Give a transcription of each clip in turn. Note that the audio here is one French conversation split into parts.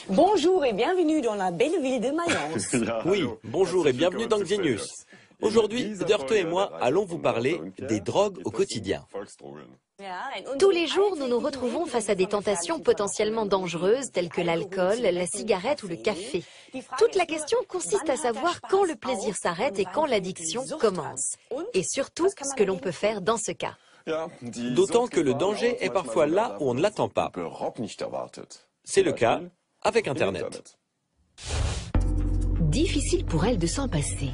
Bonjour et bienvenue dans la belle ville de Mayence. Oui, bonjour et bienvenue dans Xenius. Aujourd'hui, Dörte et moi allons vous parler des drogues au quotidien. Tous les jours, nous nous retrouvons face à des tentations potentiellement dangereuses telles que l'alcool, la cigarette ou le café. Toute la question consiste à savoir quand le plaisir s'arrête et quand l'addiction commence. Et surtout, ce que l'on peut faire dans ce cas. D'autant que le danger est parfois là où on ne l'attend pas. C'est le cas avec Internet. Difficile pour elle de s'en passer.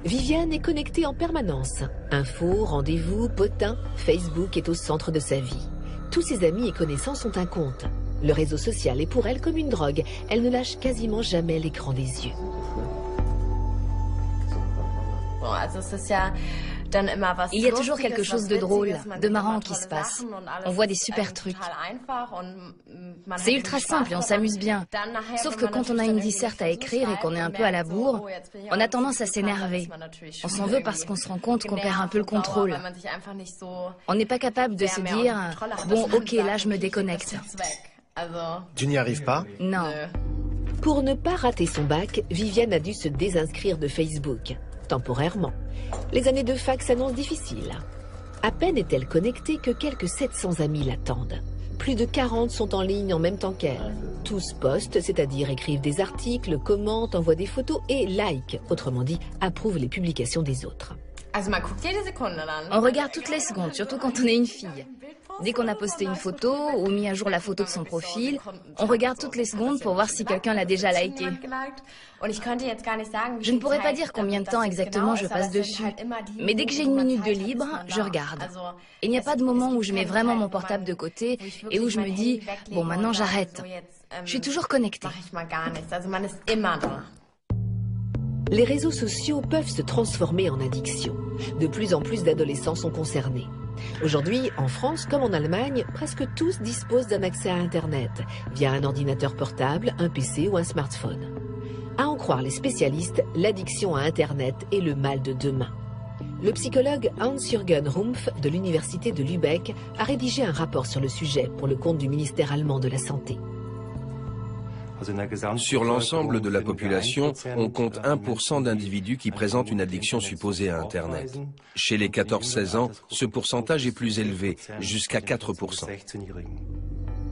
Viviane est connectée en permanence. Infos, rendez-vous, potins, Facebook est au centre de sa vie. Tous ses amis et connaissances ont un compte. Le réseau social est pour elle comme une drogue. Elle ne lâche quasiment jamais l'écran des yeux. Il y a toujours quelque chose de drôle, de marrant qui se passe. On voit des super trucs. C'est ultra simple et on s'amuse bien. Sauf que quand on a une disserte à écrire et qu'on est un peu à la bourre, on a tendance à s'énerver. On s'en veut parce qu'on se rend compte qu'on perd un peu le contrôle. On n'est pas capable de se dire « Bon, ok, là je me déconnecte ». Tu n'y arrives pas? Non. Pour ne pas rater son bac, Viviane a dû se désinscrire de Facebook. Temporairement. Les années de fac s'annoncent difficiles. À peine est-elle connectée que quelques 700 amis l'attendent. Plus de 40 sont en ligne en même temps qu'elle. Tous postent, c'est-à-dire écrivent des articles, commentent, envoient des photos et like, autrement dit, approuvent les publications des autres. On regarde toutes les secondes, surtout quand on est une fille. Dès qu'on a posté une photo ou mis à jour la photo de son profil, on regarde toutes les secondes pour voir si quelqu'un l'a déjà liké. Je ne pourrais pas dire combien de temps exactement je passe dessus, mais dès que j'ai une minute de libre, je regarde. Il n'y a pas de moment où je mets vraiment mon portable de côté et où je me dis « bon, maintenant j'arrête ». Je suis toujours connectée. Les réseaux sociaux peuvent se transformer en addiction. De plus en plus d'adolescents sont concernés. Aujourd'hui, en France comme en Allemagne, presque tous disposent d'un accès à Internet, via un ordinateur portable, un PC ou un smartphone. À en croire les spécialistes, l'addiction à Internet est le mal de demain. Le psychologue Hans-Jürgen Rumpf de l'université de Lübeck a rédigé un rapport sur le sujet pour le compte du ministère allemand de la Santé. Sur l'ensemble de la population, on compte 1% d'individus qui présentent une addiction supposée à Internet. Chez les 14-16 ans, ce pourcentage est plus élevé, jusqu'à 4%.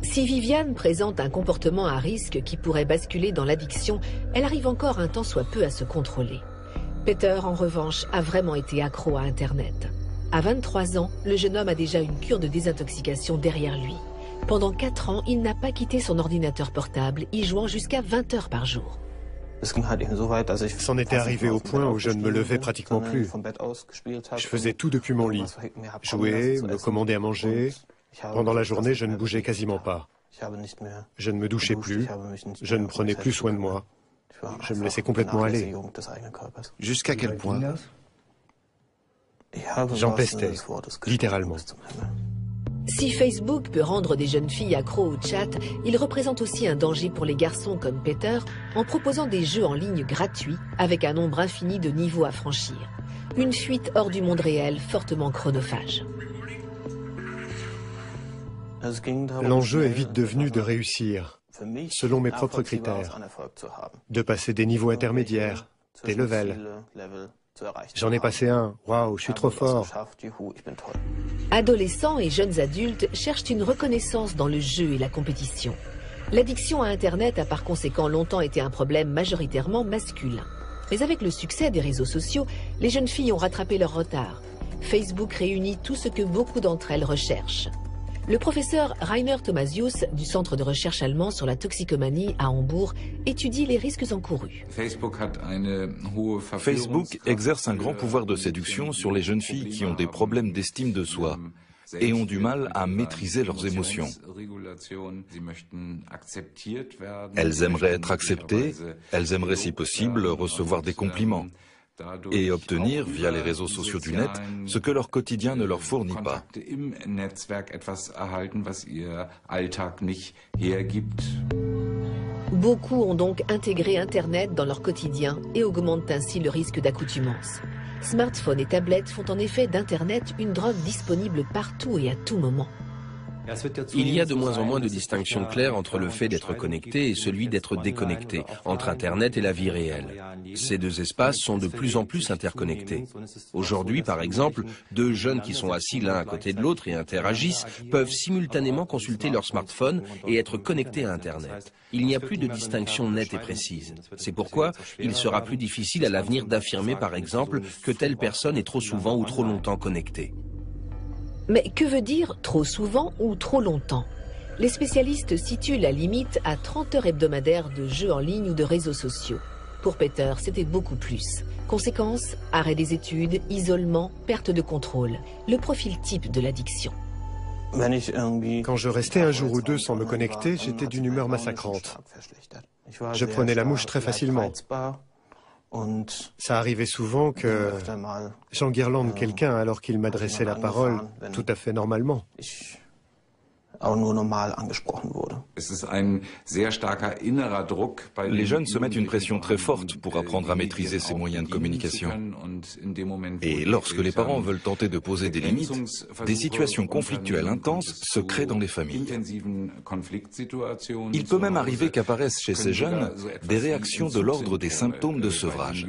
Si Viviane présente un comportement à risque qui pourrait basculer dans l'addiction, elle arrive encore un tant soit peu à se contrôler. Peter, en revanche, a vraiment été accro à Internet. À 23 ans, le jeune homme a déjà une cure de désintoxication derrière lui. Pendant 4 ans, il n'a pas quitté son ordinateur portable, y jouant jusqu'à 20 heures par jour. C'en était arrivé au point où je ne me levais pratiquement plus. Je faisais tout depuis mon lit. Jouer, me commander à manger. Pendant la journée, je ne bougeais quasiment pas. Je ne me douchais plus. Je ne prenais plus soin de moi. Je me laissais complètement aller. Jusqu'à quel point? J'empestais, littéralement. Si Facebook peut rendre des jeunes filles accros au chat, il représente aussi un danger pour les garçons comme Peter en proposant des jeux en ligne gratuits avec un nombre infini de niveaux à franchir. Une fuite hors du monde réel fortement chronophage. L'enjeu est vite devenu de réussir, selon mes propres critères, de passer des niveaux intermédiaires, des levels. J'en ai passé un, waouh, je suis trop fort. Adolescents et jeunes adultes cherchent une reconnaissance dans le jeu et la compétition. L'addiction à Internet a par conséquent longtemps été un problème majoritairement masculin. Mais avec le succès des réseaux sociaux, les jeunes filles ont rattrapé leur retard. Facebook réunit tout ce que beaucoup d'entre elles recherchent. Le professeur Rainer Thomasius du Centre de recherche allemand sur la toxicomanie à Hambourg étudie les risques encourus. Facebook exerce un grand pouvoir de séduction sur les jeunes filles qui ont des problèmes d'estime de soi et ont du mal à maîtriser leurs émotions. Elles aimeraient être acceptées, elles aimeraient si possible recevoir des compliments et obtenir, via les réseaux sociaux du net, ce que leur quotidien ne leur fournit pas. Beaucoup ont donc intégré Internet dans leur quotidien et augmentent ainsi le risque d'accoutumance. Smartphones et tablettes font en effet d'Internet une drogue disponible partout et à tout moment. Il y a de moins en moins de distinction claire entre le fait d'être connecté et celui d'être déconnecté, entre Internet et la vie réelle. Ces deux espaces sont de plus en plus interconnectés. Aujourd'hui, par exemple, deux jeunes qui sont assis l'un à côté de l'autre et interagissent peuvent simultanément consulter leur smartphone et être connectés à Internet. Il n'y a plus de distinction nette et précise. C'est pourquoi il sera plus difficile à l'avenir d'affirmer, par exemple, que telle personne est trop souvent ou trop longtemps connectée. Mais que veut dire trop souvent ou trop longtemps? Les spécialistes situent la limite à 30 heures hebdomadaires de jeux en ligne ou de réseaux sociaux. Pour Peter, c'était beaucoup plus. Conséquence, arrêt des études, isolement, perte de contrôle. Le profil type de l'addiction. Quand je restais un jour ou deux sans me connecter, j'étais d'une humeur massacrante. Je prenais la mouche très facilement. Ça arrivait souvent que j'enguirlande quelqu'un alors qu'il m'adressait la parole tout à fait normalement. Les jeunes se mettent une pression très forte pour apprendre à maîtriser ces moyens de communication. Et lorsque les parents veulent tenter de poser des limites, des situations conflictuelles intenses se créent dans les familles. Il peut même arriver qu'apparaissent chez ces jeunes des réactions de l'ordre des symptômes de sevrage.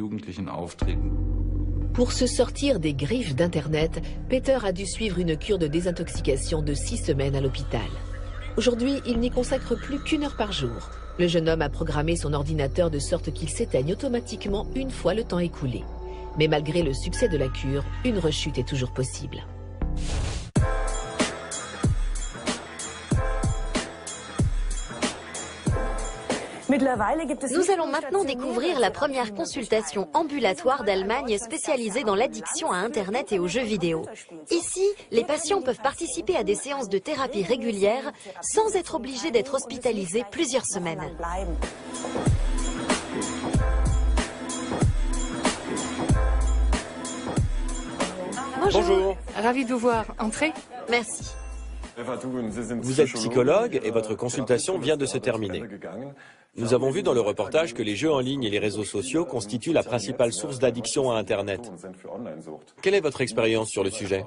Pour se sortir des griffes d'Internet, Peter a dû suivre une cure de désintoxication de 6 semaines à l'hôpital. Aujourd'hui, il n'y consacre plus qu'1 heure par jour. Le jeune homme a programmé son ordinateur de sorte qu'il s'éteigne automatiquement une fois le temps écoulé. Mais malgré le succès de la cure, une rechute est toujours possible. Nous allons maintenant découvrir la première consultation ambulatoire d'Allemagne spécialisée dans l'addiction à Internet et aux jeux vidéo. Ici, les patients peuvent participer à des séances de thérapie régulières sans être obligés d'être hospitalisés plusieurs semaines. Bonjour. Ravi de vous voir. Entrez. Merci. Vous êtes psychologue et votre consultation vient de se terminer. Nous avons vu dans le reportage que les jeux en ligne et les réseaux sociaux constituent la principale source d'addiction à Internet. Quelle est votre expérience sur le sujet?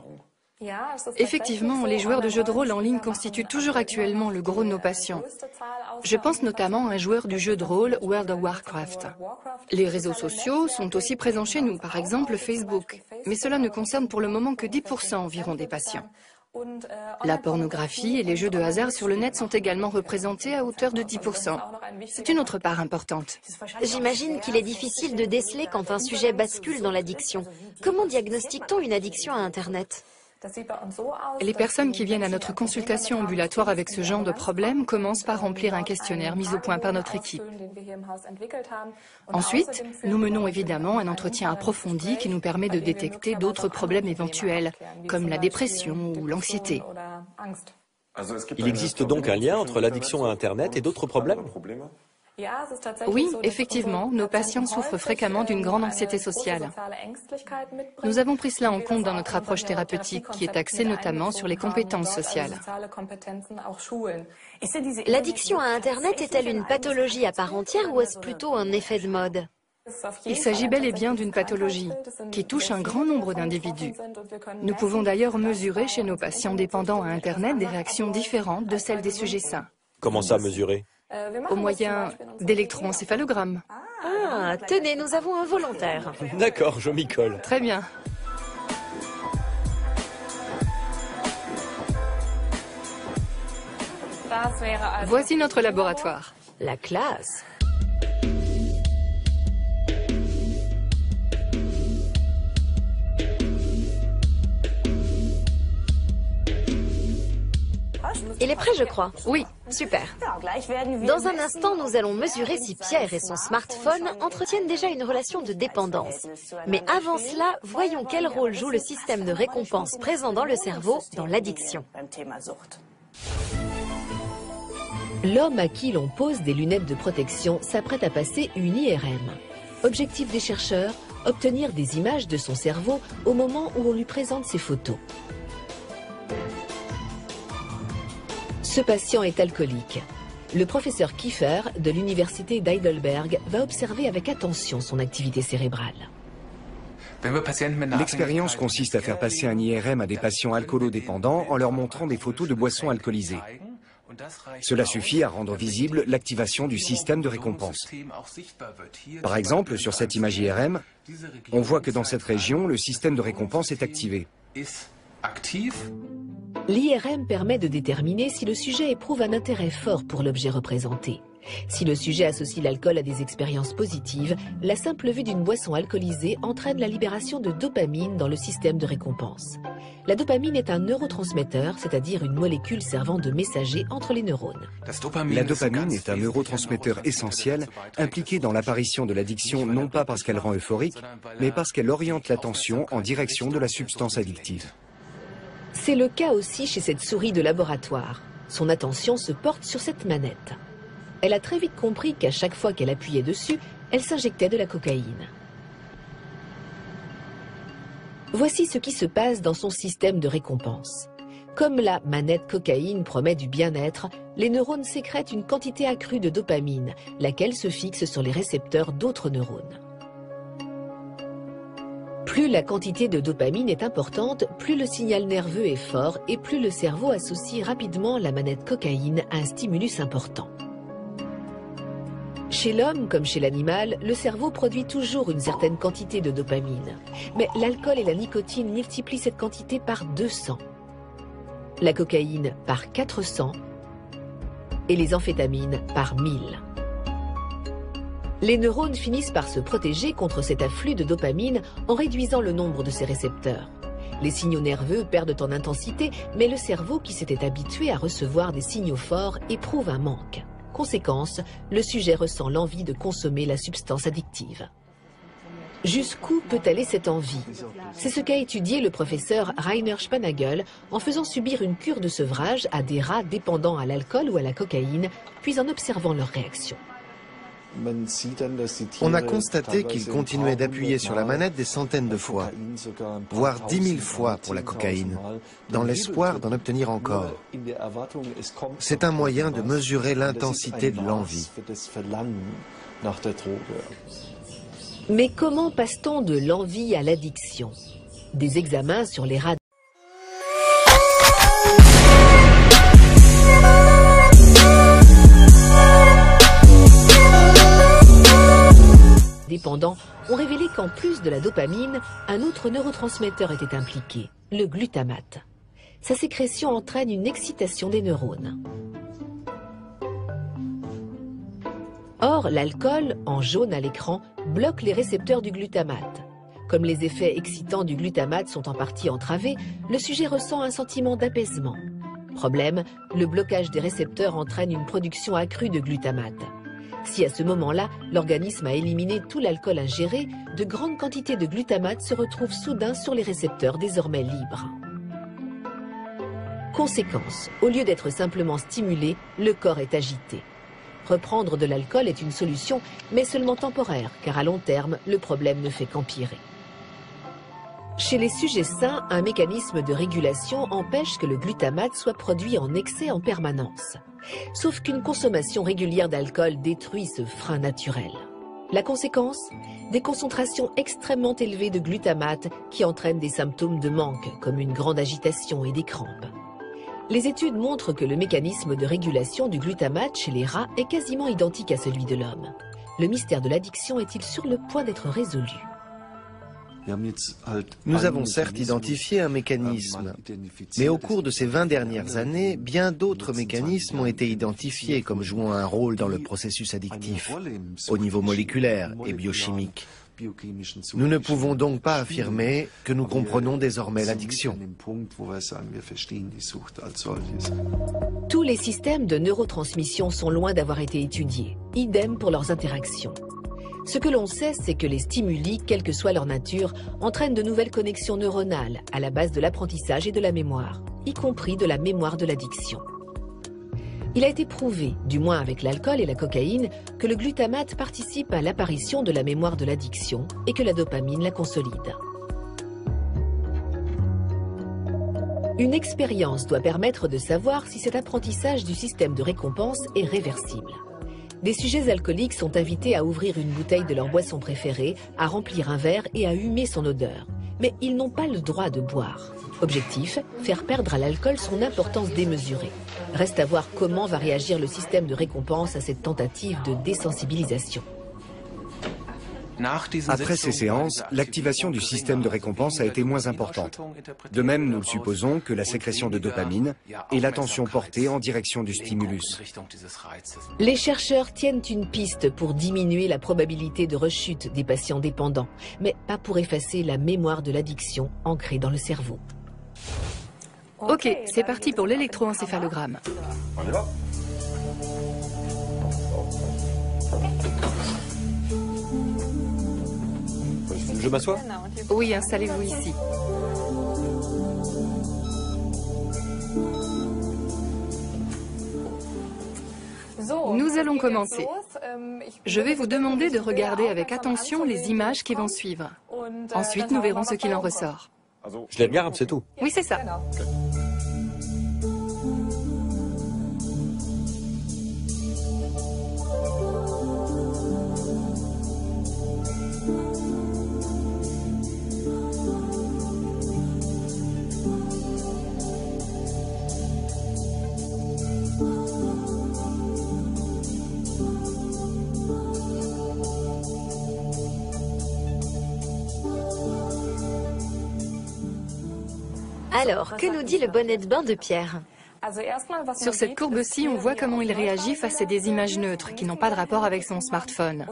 Effectivement, les joueurs de jeux de rôle en ligne constituent toujours actuellement le gros de nos patients. Je pense notamment à un joueur du jeu de rôle World of Warcraft. Les réseaux sociaux sont aussi présents chez nous, par exemple Facebook. Mais cela ne concerne pour le moment que 10% environ des patients. La pornographie et les jeux de hasard sur le net sont également représentés à hauteur de 10%. C'est une autre part importante. J'imagine qu'il est difficile de déceler quand un sujet bascule dans l'addiction. Comment diagnostique-t-on une addiction à Internet ? Les personnes qui viennent à notre consultation ambulatoire avec ce genre de problème commencent par remplir un questionnaire mis au point par notre équipe. Ensuite, nous menons évidemment un entretien approfondi qui nous permet de détecter d'autres problèmes éventuels, comme la dépression ou l'anxiété. Il existe donc un lien entre l'addiction à Internet et d'autres problèmes? Oui, effectivement, nos patients souffrent fréquemment d'une grande anxiété sociale. Nous avons pris cela en compte dans notre approche thérapeutique qui est axée notamment sur les compétences sociales. L'addiction à Internet est-elle une pathologie à part entière ou est-ce plutôt un effet de mode ? Il s'agit bel et bien d'une pathologie qui touche un grand nombre d'individus. Nous pouvons d'ailleurs mesurer chez nos patients dépendants à Internet des réactions différentes de celles des sujets sains. Comment ça, mesurer? Au moyen d'électroencéphalogrammes. Ah, tenez, nous avons un volontaire. D'accord, je m'y colle. Très bien. Voici notre laboratoire. La classe. Il est prêt, je crois. Oui. Super. Dans un instant, nous allons mesurer si Pierre et son smartphone entretiennent déjà une relation de dépendance. Mais avant cela, voyons quel rôle joue le système de récompense présent dans le cerveau dans l'addiction. L'homme à qui l'on pose des lunettes de protection s'apprête à passer une IRM. Objectif des chercheurs, obtenir des images de son cerveau au moment où on lui présente ses photos. Ce patient est alcoolique. Le professeur Kiefer de l'université d'Heidelberg va observer avec attention son activité cérébrale. L'expérience consiste à faire passer un IRM à des patients alcoolodépendants en leur montrant des photos de boissons alcoolisées. Cela suffit à rendre visible l'activation du système de récompense. Par exemple, sur cette image IRM, on voit que dans cette région, le système de récompense est activé. L'IRM permet de déterminer si le sujet éprouve un intérêt fort pour l'objet représenté. Si le sujet associe l'alcool à des expériences positives, la simple vue d'une boisson alcoolisée entraîne la libération de dopamine dans le système de récompense. La dopamine est un neurotransmetteur, c'est-à-dire une molécule servant de messager entre les neurones. La dopamine est un neurotransmetteur essentiel impliqué dans l'apparition de l'addiction non pas parce qu'elle rend euphorique, mais parce qu'elle oriente l'attention en direction de la substance addictive. C'est le cas aussi chez cette souris de laboratoire. Son attention se porte sur cette manette. Elle a très vite compris qu'à chaque fois qu'elle appuyait dessus, elle s'injectait de la cocaïne. Voici ce qui se passe dans son système de récompense. Comme la manette cocaïne promet du bien-être, les neurones sécrètent une quantité accrue de dopamine, laquelle se fixe sur les récepteurs d'autres neurones. Plus la quantité de dopamine est importante, plus le signal nerveux est fort et plus le cerveau associe rapidement la manette cocaïne à un stimulus important. Chez l'homme comme chez l'animal, le cerveau produit toujours une certaine quantité de dopamine. Mais l'alcool et la nicotine multiplient cette quantité par 200, la cocaïne par 400 et les amphétamines par 1000. Les neurones finissent par se protéger contre cet afflux de dopamine en réduisant le nombre de ces récepteurs. Les signaux nerveux perdent en intensité, mais le cerveau qui s'était habitué à recevoir des signaux forts éprouve un manque. Conséquence, le sujet ressent l'envie de consommer la substance addictive. Jusqu'où peut aller cette envie? C'est ce qu'a étudié le professeur Rainer Spanagel en faisant subir une cure de sevrage à des rats dépendants à l'alcool ou à la cocaïne, puis en observant leurs réactions. On a constaté qu'ils continuaient d'appuyer sur la manette des centaines de fois, voire 10 000 fois pour la cocaïne, dans l'espoir d'en obtenir encore. C'est un moyen de mesurer l'intensité de l'envie. Mais comment passe-t-on de l'envie à l'addiction? Des examens sur les rats dépendants ont révélé qu'en plus de la dopamine, un autre neurotransmetteur était impliqué, le glutamate. Sa sécrétion entraîne une excitation des neurones. Or, l'alcool, en jaune à l'écran, bloque les récepteurs du glutamate. Comme les effets excitants du glutamate sont en partie entravés, le sujet ressent un sentiment d'apaisement. Problème, le blocage des récepteurs entraîne une production accrue de glutamate. Si à ce moment-là, l'organisme a éliminé tout l'alcool ingéré, de grandes quantités de glutamate se retrouvent soudain sur les récepteurs désormais libres. Conséquence, au lieu d'être simplement stimulé, le corps est agité. Reprendre de l'alcool est une solution, mais seulement temporaire, car à long terme, le problème ne fait qu'empirer. Chez les sujets sains, un mécanisme de régulation empêche que le glutamate soit produit en excès en permanence. Sauf qu'une consommation régulière d'alcool détruit ce frein naturel. La conséquence? Des concentrations extrêmement élevées de glutamate qui entraînent des symptômes de manque, comme une grande agitation et des crampes. Les études montrent que le mécanisme de régulation du glutamate chez les rats est quasiment identique à celui de l'homme. Le mystère de l'addiction est-il sur le point d'être résolu? Nous avons certes identifié un mécanisme, mais au cours de ces 20 dernières années, bien d'autres mécanismes ont été identifiés comme jouant un rôle dans le processus addictif, au niveau moléculaire et biochimique. Nous ne pouvons donc pas affirmer que nous comprenons désormais l'addiction. Tous les systèmes de neurotransmission sont loin d'avoir été étudiés, idem pour leurs interactions. Ce que l'on sait, c'est que les stimuli, quelle que soit leur nature, entraînent de nouvelles connexions neuronales à la base de l'apprentissage et de la mémoire, y compris de la mémoire de l'addiction. Il a été prouvé, du moins avec l'alcool et la cocaïne, que le glutamate participe à l'apparition de la mémoire de l'addiction et que la dopamine la consolide. Une expérience doit permettre de savoir si cet apprentissage du système de récompense est réversible. Des sujets alcooliques sont invités à ouvrir une bouteille de leur boisson préférée, à remplir un verre et à humer son odeur. Mais ils n'ont pas le droit de boire. Objectif, faire perdre à l'alcool son importance démesurée. Reste à voir comment va réagir le système de récompense à cette tentative de désensibilisation. Après ces séances, l'activation du système de récompense a été moins importante. De même, nous supposons que la sécrétion de dopamine et l'attention portée en direction du stimulus. Les chercheurs tiennent une piste pour diminuer la probabilité de rechute des patients dépendants, mais pas pour effacer la mémoire de l'addiction ancrée dans le cerveau. Ok, c'est parti pour l'électroencéphalogramme. On y va. Je m'assois? Oui, installez-vous ici. Nous allons commencer. Je vais vous demander de regarder avec attention les images qui vont suivre. Ensuite, nous verrons ce qu'il en ressort. Je les regarde, c'est tout. Oui, c'est ça. Alors, que nous dit le bonnet de bain de Pierre? Sur cette courbe-ci, on voit comment il réagit face à des images neutres qui n'ont pas de rapport avec son smartphone.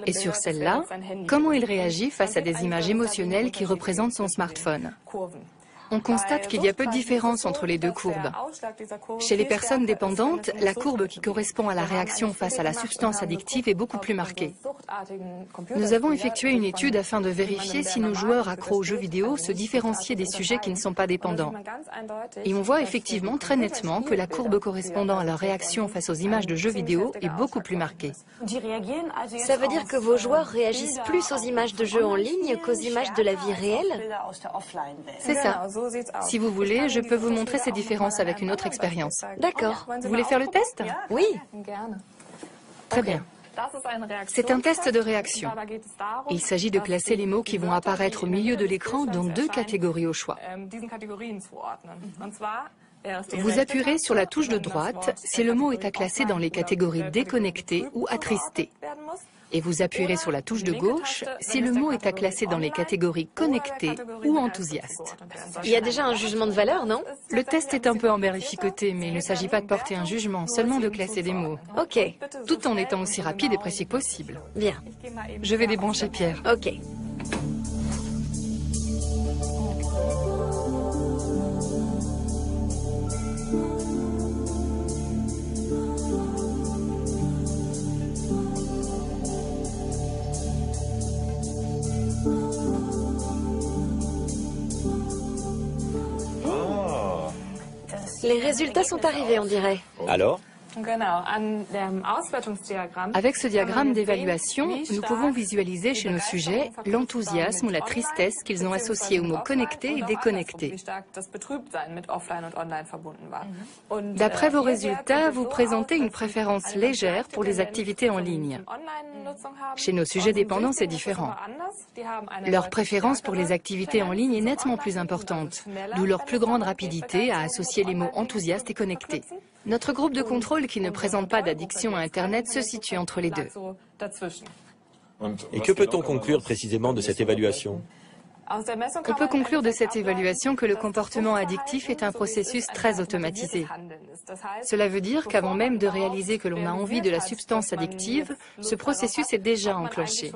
Et sur celle-là, comment il réagit face à des images émotionnelles qui représentent son smartphone. On constate qu'il y a peu de différence entre les deux courbes. Chez les personnes dépendantes, la courbe qui correspond à la réaction face à la substance addictive est beaucoup plus marquée. Nous avons effectué une étude afin de vérifier si nos joueurs accros aux jeux vidéo se différenciaient des sujets qui ne sont pas dépendants. Et on voit effectivement très nettement que la courbe correspondant à leur réaction face aux images de jeux vidéo est beaucoup plus marquée. Ça veut dire que vos joueurs réagissent plus aux images de jeux en ligne qu'aux images de la vie réelle? C'est ça. Si vous voulez, je peux vous montrer ces différences avec une autre expérience. D'accord. Vous voulez faire le test? Oui. Très bien. C'est un test de réaction. Il s'agit de classer les mots qui vont apparaître au milieu de l'écran dans deux catégories au choix. Vous appuierez sur la touche de droite si le mot est à classer dans les catégories déconnecté ou attristé. Et vous appuierez sur la touche de gauche si le mot est à classer dans les catégories connectées ou enthousiastes. Il y a déjà un jugement de valeur, non? Le test est un peu embérificoté, mais il ne s'agit pas de porter un jugement, seulement de classer des mots. Ok. Tout en étant aussi rapide et précis que possible. Bien. Je vais débrancher Pierre. Ok. Les résultats sont arrivés, on dirait. Alors? Avec ce diagramme d'évaluation, nous pouvons visualiser chez nos sujets l'enthousiasme ou la tristesse qu'ils ont associé aux mots connecté et déconnecté. D'après vos résultats, vous présentez une préférence légère pour les activités en ligne. Chez nos sujets dépendants, c'est différent. Leur préférence pour les activités en ligne est nettement plus importante, d'où leur plus grande rapidité à associer les mots enthousiaste et connecté. Notre groupe de contrôle qui ne présente pas d'addiction à Internet se situe entre les deux. Et que peut-on conclure précisément de cette évaluation? On peut conclure de cette évaluation que le comportement addictif est un processus très automatisé. Cela veut dire qu'avant même de réaliser que l'on a envie de la substance addictive, ce processus est déjà enclenché.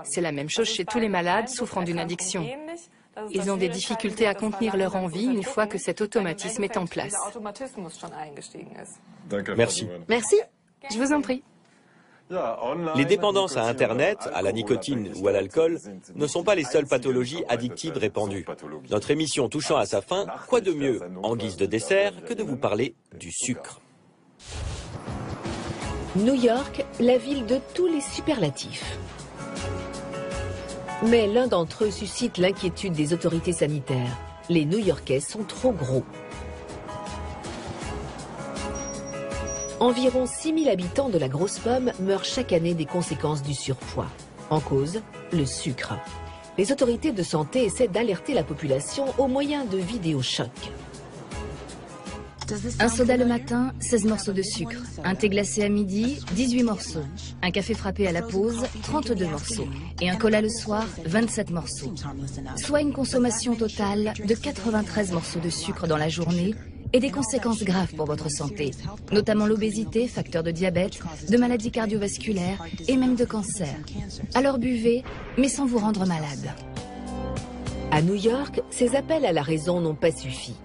C'est la même chose chez tous les malades souffrant d'une addiction. Ils ont des difficultés à contenir leur envie une fois que cet automatisme est en place. Merci. Merci. Je vous en prie. Les dépendances à Internet, à la nicotine ou à l'alcool ne sont pas les seules pathologies addictives répandues. Notre émission touchant à sa fin, quoi de mieux, en guise de dessert, que de vous parler du sucre. New York, la ville de tous les superlatifs. Mais l'un d'entre eux suscite l'inquiétude des autorités sanitaires. Les New-Yorkais sont trop gros. Environ 6000 habitants de la Grosse Pomme meurent chaque année des conséquences du surpoids. En cause, le sucre. Les autorités de santé essaient d'alerter la population au moyen de vidéos chocs. Un soda le matin, 16 morceaux de sucre. Un thé glacé à midi, 18 morceaux. Un café frappé à la pause, 32 morceaux. Et un cola le soir, 27 morceaux. Soit une consommation totale de 93 morceaux de sucre dans la journée et des conséquences graves pour votre santé, notamment l'obésité, facteur de diabète, de maladies cardiovasculaires et même de cancer. Alors buvez, mais sans vous rendre malade. À New York, ces appels à la raison n'ont pas suffi.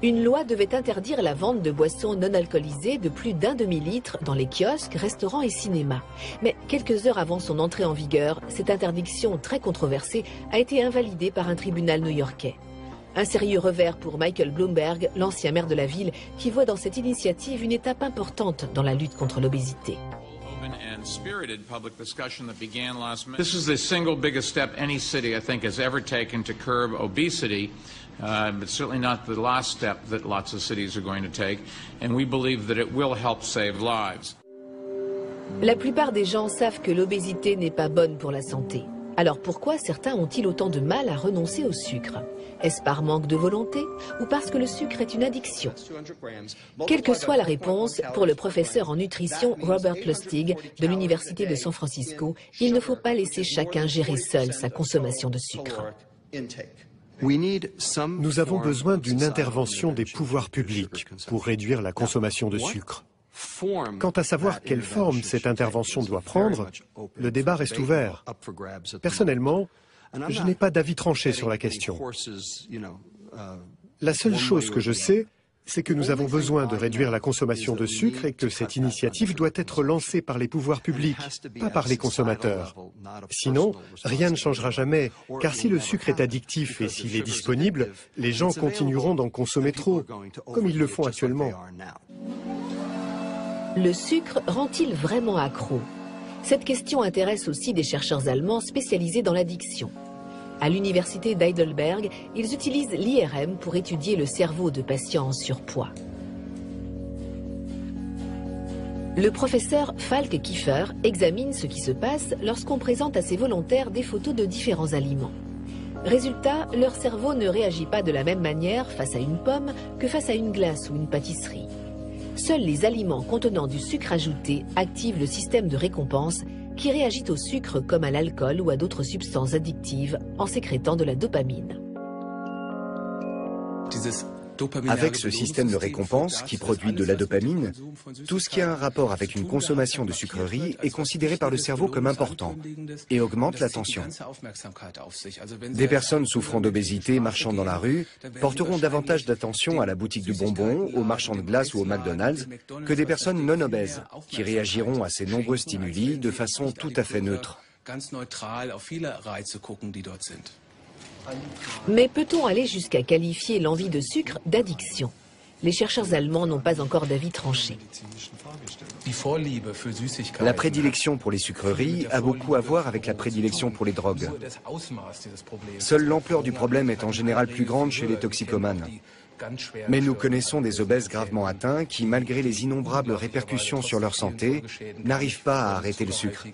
Une loi devait interdire la vente de boissons non alcoolisées de plus d'1 demi-litre dans les kiosques, restaurants et cinémas. Mais quelques heures avant son entrée en vigueur, cette interdiction très controversée a été invalidée par un tribunal new-yorkais. Un sérieux revers pour Michael Bloomberg, l'ancien maire de la ville, qui voit dans cette initiative une étape importante dans la lutte contre l'obésité. This is the single biggest step any city, I think, has ever taken to curb obesity, but certainly not the last step that lots of cities are going to take, and we believe that it will help save lives. La plupart des gens savent que l'obésité n'est pas bonne pour la santé. Alors pourquoi certains ont-ils autant de mal à renoncer au sucre? Est-ce par manque de volonté ou parce que le sucre est une addiction? Quelle que soit la réponse, pour le professeur en nutrition Robert Lustig de l'Université de San Francisco, il ne faut pas laisser chacun gérer seul sa consommation de sucre. Nous avons besoin d'une intervention des pouvoirs publics pour réduire la consommation de sucre. Quant à savoir quelle forme cette intervention doit prendre, le débat reste ouvert. Personnellement, je n'ai pas d'avis tranché sur la question. La seule chose que je sais, c'est que nous avons besoin de réduire la consommation de sucre et que cette initiative doit être lancée par les pouvoirs publics, pas par les consommateurs. Sinon, rien ne changera jamais, car si le sucre est addictif et s'il est disponible, les gens continueront d'en consommer trop, comme ils le font actuellement. Le sucre rend-il vraiment accro? Cette question intéresse aussi des chercheurs allemands spécialisés dans l'addiction. À l'université d'Heidelberg, ils utilisent l'IRM pour étudier le cerveau de patients en surpoids. Le professeur Falk Kiefer examine ce qui se passe lorsqu'on présente à ses volontaires des photos de différents aliments. Résultat, leur cerveau ne réagit pas de la même manière face à une pomme que face à une glace ou une pâtisserie. Seuls les aliments contenant du sucre ajouté activent le système de récompense qui réagit au sucre comme à l'alcool ou à d'autres substances addictives en sécrétant de la dopamine. Avec ce système de récompense qui produit de la dopamine, tout ce qui a un rapport avec une consommation de sucreries est considéré par le cerveau comme important et augmente l'attention. Des personnes souffrant d'obésité marchant dans la rue porteront davantage d'attention à la boutique de bonbons, aux marchands de glace ou au McDonald's que des personnes non obèses qui réagiront à ces nombreux stimuli de façon tout à fait neutre. Mais peut-on aller jusqu'à qualifier l'envie de sucre d'addiction? Les chercheurs allemands n'ont pas encore d'avis tranché. La prédilection pour les sucreries a beaucoup à voir avec la prédilection pour les drogues. Seule l'ampleur du problème est en général plus grande chez les toxicomanes. Mais nous connaissons des obèses gravement atteints qui, malgré les innombrables répercussions sur leur santé, n'arrivent pas à arrêter le sucre.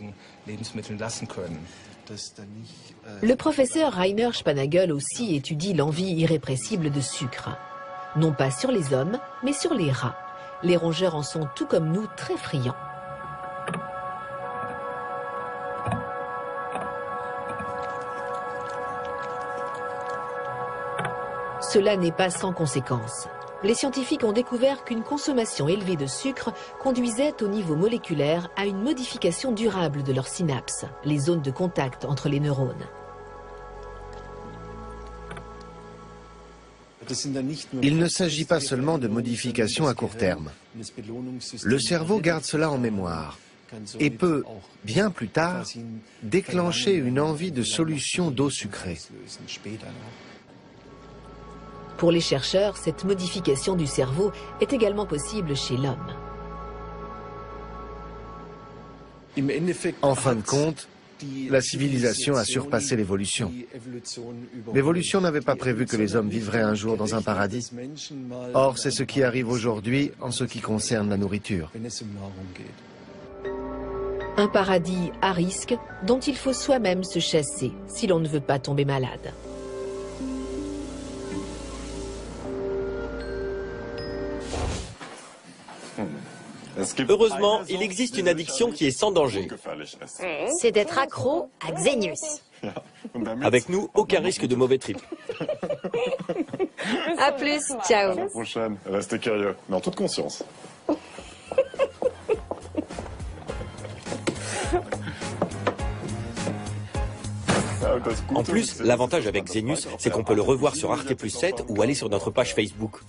Le professeur Rainer Spanagel aussi étudie l'envie irrépressible de sucre. Non pas sur les hommes, mais sur les rats. Les rongeurs en sont tout comme nous très friands. Cela n'est pas sans conséquences. Les scientifiques ont découvert qu'une consommation élevée de sucre conduisait au niveau moléculaire à une modification durable de leurs synapses, les zones de contact entre les neurones. Il ne s'agit pas seulement de modifications à court terme. Le cerveau garde cela en mémoire et peut, bien plus tard, déclencher une envie de solution d'eau sucrée. Pour les chercheurs, cette modification du cerveau est également possible chez l'homme. En fin de compte, La civilisation a surpassé l'évolution. L'évolution n'avait pas prévu que les hommes vivraient un jour dans un paradis. Or, c'est ce qui arrive aujourd'hui en ce qui concerne la nourriture. Un paradis à risque dont il faut soi-même se chasser si l'on ne veut pas tomber malade. Heureusement, il existe une addiction qui est sans danger. C'est d'être accro à Xenius. Avec nous, aucun risque de mauvais trip. À plus, ciao. À la prochaine, restez curieux, mais en toute conscience. En plus, l'avantage avec Xenius, c'est qu'on peut le revoir sur Arte+7 ou aller sur notre page Facebook.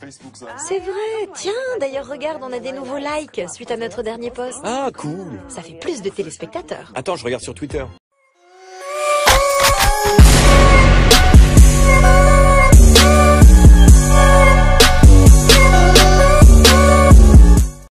C'est vrai, tiens, d'ailleurs regarde, on a des nouveaux likes suite à notre dernier post. Ah, cool. Ça fait plus de téléspectateurs. Attends, je regarde sur Twitter.